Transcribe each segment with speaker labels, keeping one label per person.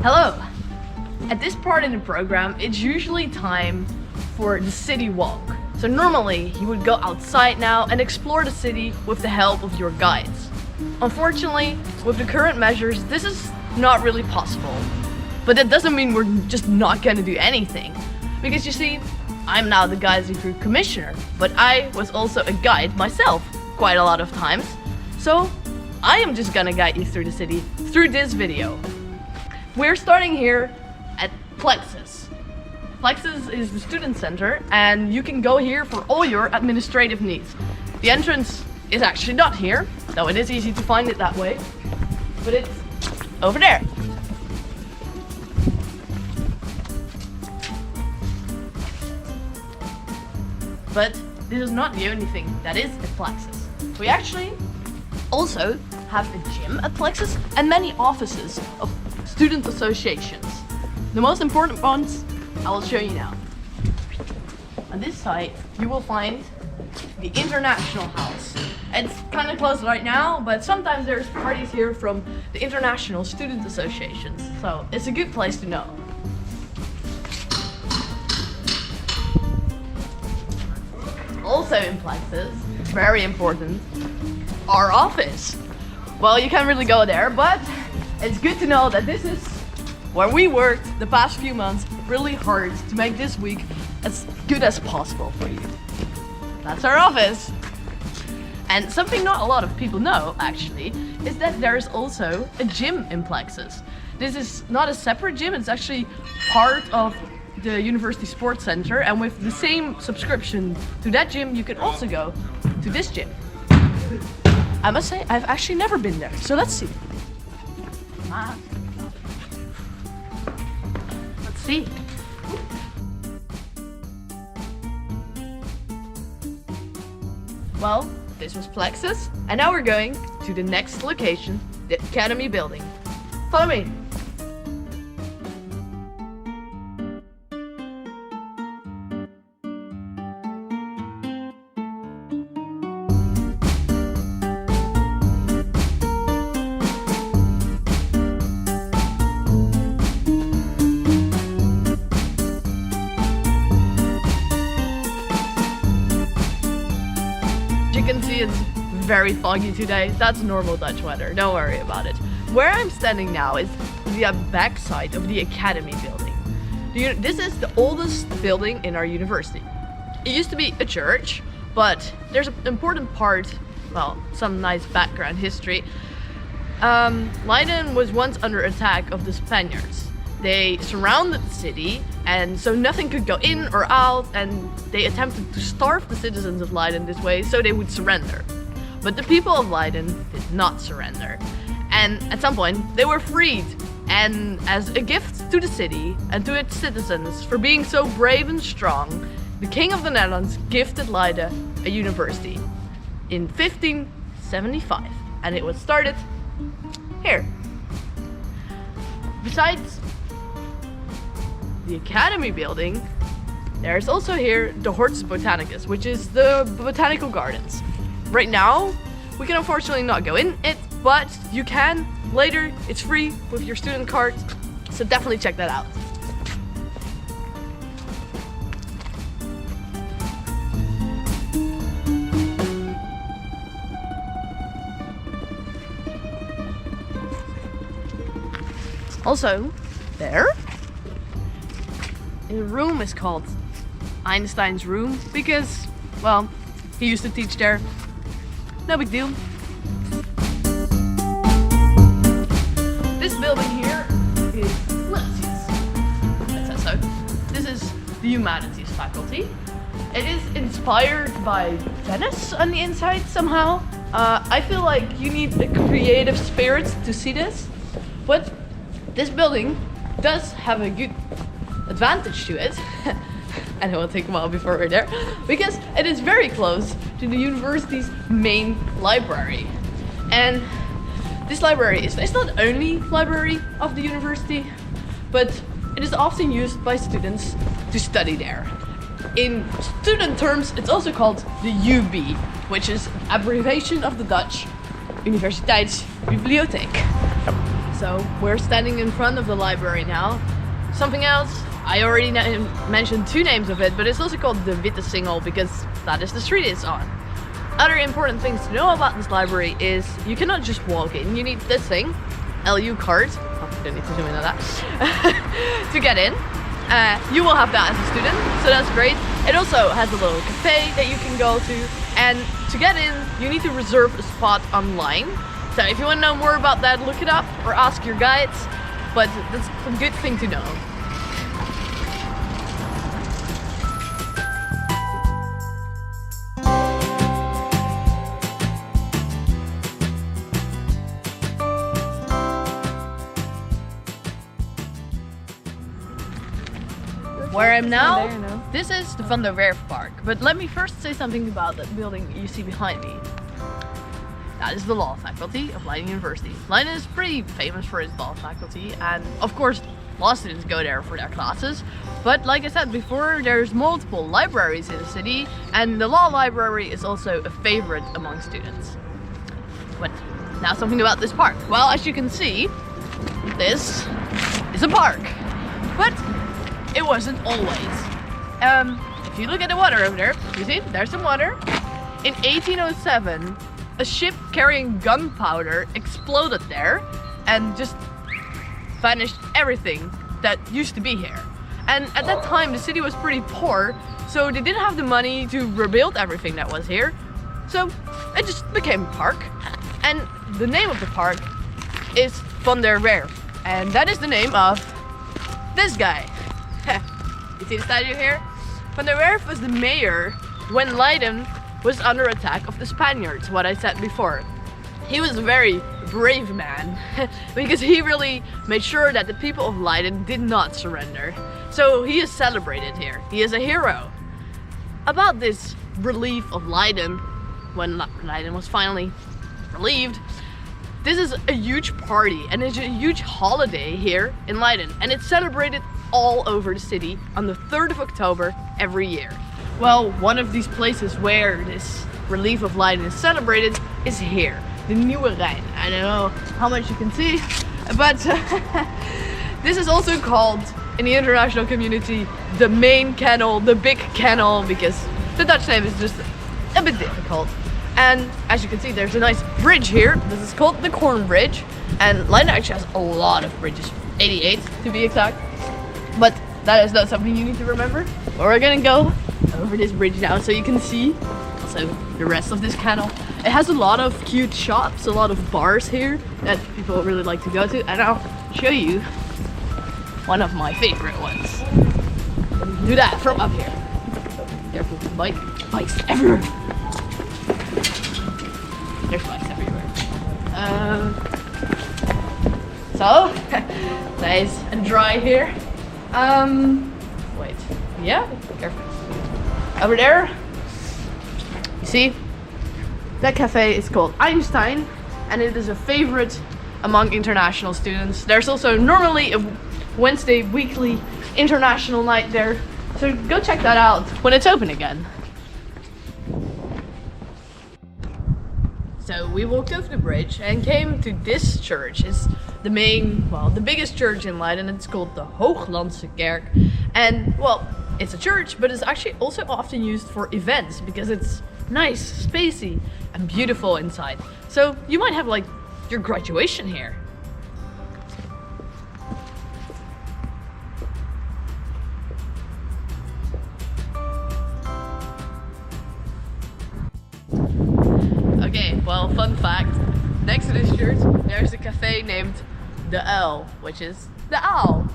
Speaker 1: Hello! At this part in the program, it's usually time for the city walk. So normally, you would go outside now and explore the city with the help of your guides. Unfortunately, with the current measures, this is not really possible. But that doesn't mean we're just not gonna do anything. Because you see, I'm now the Guides and Crew Commissioner, but I was also a guide myself quite a lot of times. So I am just gonna guide you through the city through this video. We're starting here at Plexus. Plexus is the student center and you can go here for all your administrative needs. The entrance is actually not here, though it is easy to find it that way, but it's over there. But this is not the only thing that is at Plexus. We actually also have a gym at Plexus and many offices of student associations. The most important ones I will show you now. On this side you will find the International House. It's kind of closed right now, but sometimes there's parties here from the International Student Associations, so it's a good place to know. Also in Plexus, very important, our office. Well, you can't really go there, but it's good to know that this is where we worked the past few months really hard to make this week as good as possible for you. That's our office. And something not a lot of people know, actually, is that there is also a gym in Plexus. This is not a separate gym, it's actually part of the University Sports Center, and with the same subscription to that gym, you can also go to this gym. I must say, I've actually never been there, so let's see. Let's see. Well, this was Plexus, and now we're going to the next location, the Academy building. Follow me. You can see it's very foggy today. That's normal Dutch weather, don't worry about it. Where I'm standing now is the back side of the Academy building. This is the oldest building in our university. It used to be a church, but there's an important part, well, some nice background history. Leiden was once under attack of the Spaniards. They surrounded the city, and so nothing could go in or out, and they attempted to starve the citizens of Leiden this way so they would surrender. But the people of Leiden did not surrender. And at some point, they were freed. And as a gift to the city and to its citizens for being so brave and strong, the King of the Netherlands gifted Leiden a university in 1575. And it was started here. Besides the Academy building, there's also here the Hortus Botanicus, which is the botanical gardens. Right now, we can unfortunately not go in it, but you can later. It's free with your student card, so definitely check that out. Also, there, the room is called Einstein's room because, well, he used to teach there. No big deal. This building here is Plexus. It says so. This is the humanities faculty. It is inspired by Venice on the inside somehow. I feel like you need a creative spirit to see this, but this building does have a good advantage to it. And it will take a while before we're there, because it is very close to the university's main library. And this library is not the only library of the university, but it is often used by students to study there. In student terms, it's also called the UB, which is abbreviation of the Dutch Universiteitsbibliotheek. So we're standing in front of the library now. Something else, I already mentioned two names of it, but it's also called the Witte Singel because that is the street it's on. Other important things to know about this library is you cannot just walk in. You need this thing, LU card. Oh, you don't need to zoom in on that. To get in. You will have that as a student, so that's great. It also has a little cafe that you can go to, and to get in, you need to reserve a spot online. So if you want to know more about that, look it up or ask your guides, but that's a good thing to know. Where I'm now, this is the Van der Werf Park. But let me first say something about that building you see behind me. That is the law faculty of Leiden University. Leiden is pretty famous for its law faculty, and of course law students go there for their classes. But like I said before, there's multiple libraries in the city, and the law library is also a favorite among students. But now something about this park. Well, as you can see, this is a park. But it wasn't always. If you look at the water over there, you see, there's some water. In 1807, a ship carrying gunpowder exploded there and just vanished everything that used to be here. And at that time, the city was pretty poor, so they didn't have the money to rebuild everything that was here. So it just became a park. And the name of the park is Van der Werf. And that is the name of this guy. You see the statue here? Van der Werf was the mayor when Leiden was under attack of the Spaniards, what I said before. He was a very brave man because he really made sure that the people of Leiden did not surrender. So he is celebrated here. He is a hero. About this relief of Leiden, when Leiden was finally relieved, this is a huge party and it's a huge holiday here in Leiden, and it's celebrated all over the city on the 3rd of October every year. Well, one of these places where this relief of Leiden is celebrated is here, the Nieuwe Rijn. I don't know how much you can see, but this is also called in the international community the main canal, the big canal, because the Dutch name is just a bit difficult. And as you can see, there's a nice bridge here. This is called the Corn Bridge, and Leiden actually has a lot of bridges, 88 to be exact. But that is not something you need to remember. We're gonna go over this bridge now so you can see also the rest of this canal. It has a lot of cute shops, a lot of bars here that people really like to go to, and I'll show you one of my favorite ones. Do that from up here. Careful, bikes everywhere. There's bikes everywhere. So nice and dry here. Wait, yeah, careful. Over there, you see, that cafe is called Einstein, and it is a favorite among international students. There's also normally a Wednesday weekly international night there, so go check that out when it's open again. So we walked over the bridge and came to this church. It's the main, well, the biggest church in Leiden. It's called the Hooglandse Kerk. And, well, it's a church, but it's actually also often used for events because it's nice, spacey, and beautiful inside. So you might have, like, your graduation here. Okay, well, fun fact, next to this church there's a cafe named The Uil, which is the owl.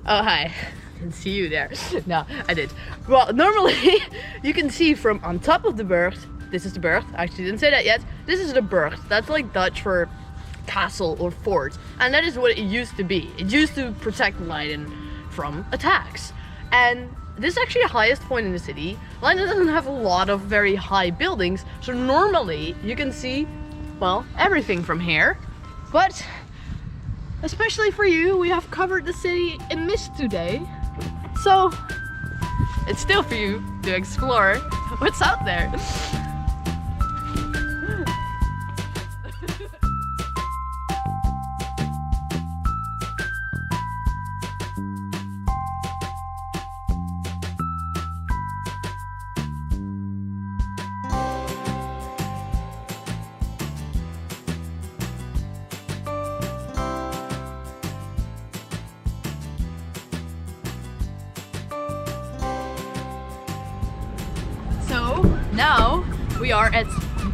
Speaker 1: Oh, hi. I didn't see you there. No, I did. Well, normally you can see from on top of the burcht, this is the burcht, I actually didn't say that yet, this is the burcht, that's like Dutch for castle or fort, and that is what it used to be. It used to protect Leiden from attacks, and this is actually the highest point in the city. Leiden doesn't have a lot of very high buildings, so normally you can see, well, everything from here. But especially for you, we have covered the city in mist today. So it's still for you to explore what's out there. we are at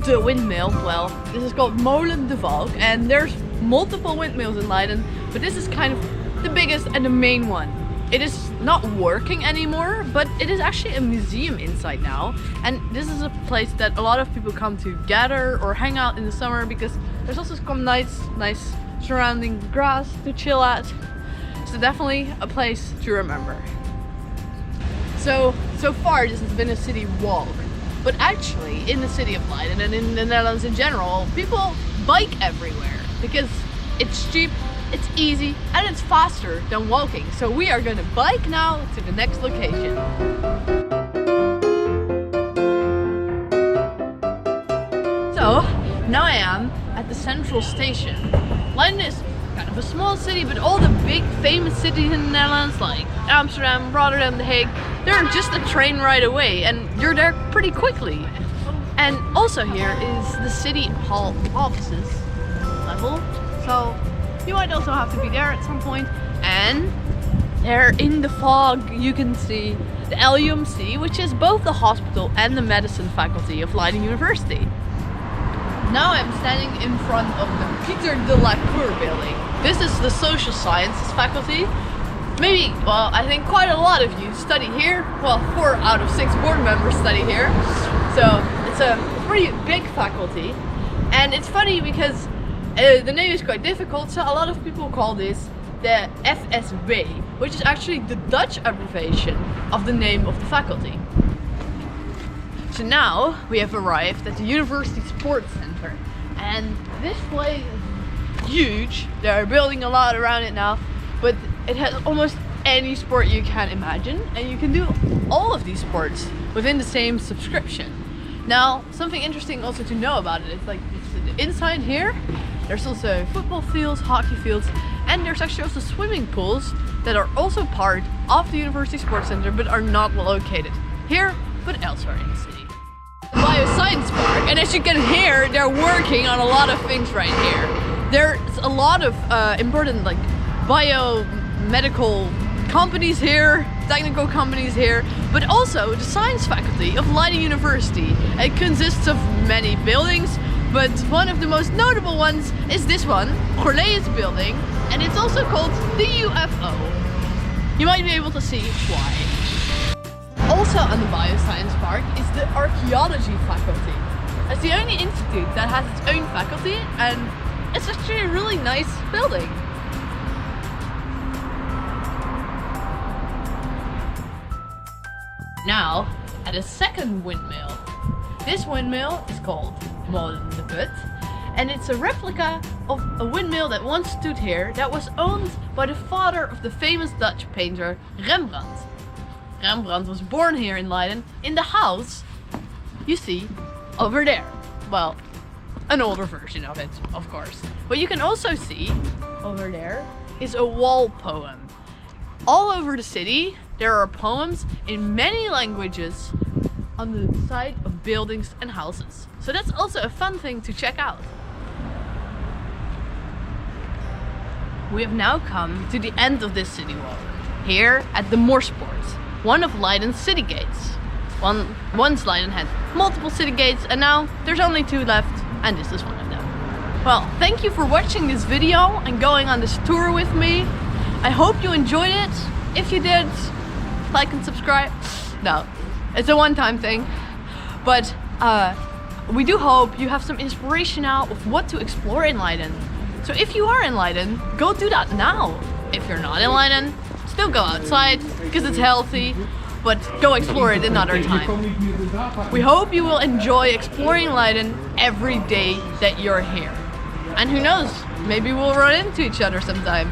Speaker 1: the windmill. Well, this is called Molen de Valk, and there's multiple windmills in Leiden, but this is kind of the biggest and the main one. It is not working anymore, but it is actually a museum inside now, and this is a place that a lot of people come to gather or hang out in the summer, because there's also some nice surrounding grass to chill at. So definitely a place to remember. So far this has been a city walk, but actually in the city of Leiden and in the Netherlands in general, people bike everywhere because it's cheap, it's easy, and it's faster than walking. So we are gonna bike now to the next location. So now I am at the central station. Leiden is kind of a small city, but all the big famous cities in the Netherlands like Amsterdam, Rotterdam, The Hague, they're just a train ride away and you're there pretty quickly. And also here is the city hall offices level, so you might also have to be there at some point. And there in the fog you can see the LUMC, which is both the hospital and the medicine faculty of Leiden University. Now I'm standing in front of the Pieter de la Cour building. This is the social sciences faculty. Maybe, well, I think quite a lot of you study here. Well, 4 out of 6 board members study here. So it's a pretty big faculty. And it's funny because the name is quite difficult, so a lot of people call this the FSB, which is actually the Dutch abbreviation of the name of the faculty. So now we have arrived at the University Sports Center, and this place is huge. They're building a lot around it now, but it has almost any sport you can imagine, and you can do all of these sports within the same subscription. Now, something interesting also to know about it is like inside here, there's also football fields, hockey fields, and there's actually also swimming pools that are also part of the University Sports Center, but are not located here, but elsewhere in the city. Bioscience Park, and as you can hear, they're working on a lot of things right here. There's a lot of important like biomedical companies here, technical companies here, but also the science faculty of Leiden University. It consists of many buildings, but one of the most notable ones is this one, Corleis building, and it's also called the UFO. You might be able to see why. Also on the Bioscience Park is the Archaeology faculty. It's the only institute that has its own faculty, and it's actually a really nice building. Now, at a second windmill. This windmill is called Molen de Put, and it's a replica of a windmill that once stood here that was owned by the father of the famous Dutch painter Rembrandt. Rembrandt was born here in Leiden, in the house you see over there. Well, an older version of it, of course. What you can also see over there is a wall poem. All over the city there are poems in many languages on the side of buildings and houses. So that's also a fun thing to check out. We have now come to the end of this city walk, here at the Morspoort, one of Leiden's city gates. Once Leiden had multiple city gates, and now there's only 2 left, and this is one of them. Well, thank you for watching this video and going on this tour with me. I hope you enjoyed it. If you did, like and subscribe. No, it's a one-time thing. But we do hope you have some inspiration now of what to explore in Leiden. So if you are in Leiden, go do that now. If you're not in Leiden, still go outside because it's healthy, but go explore it another time. We hope you will enjoy exploring Leiden every day that you're here. And who knows, maybe we'll run into each other sometime.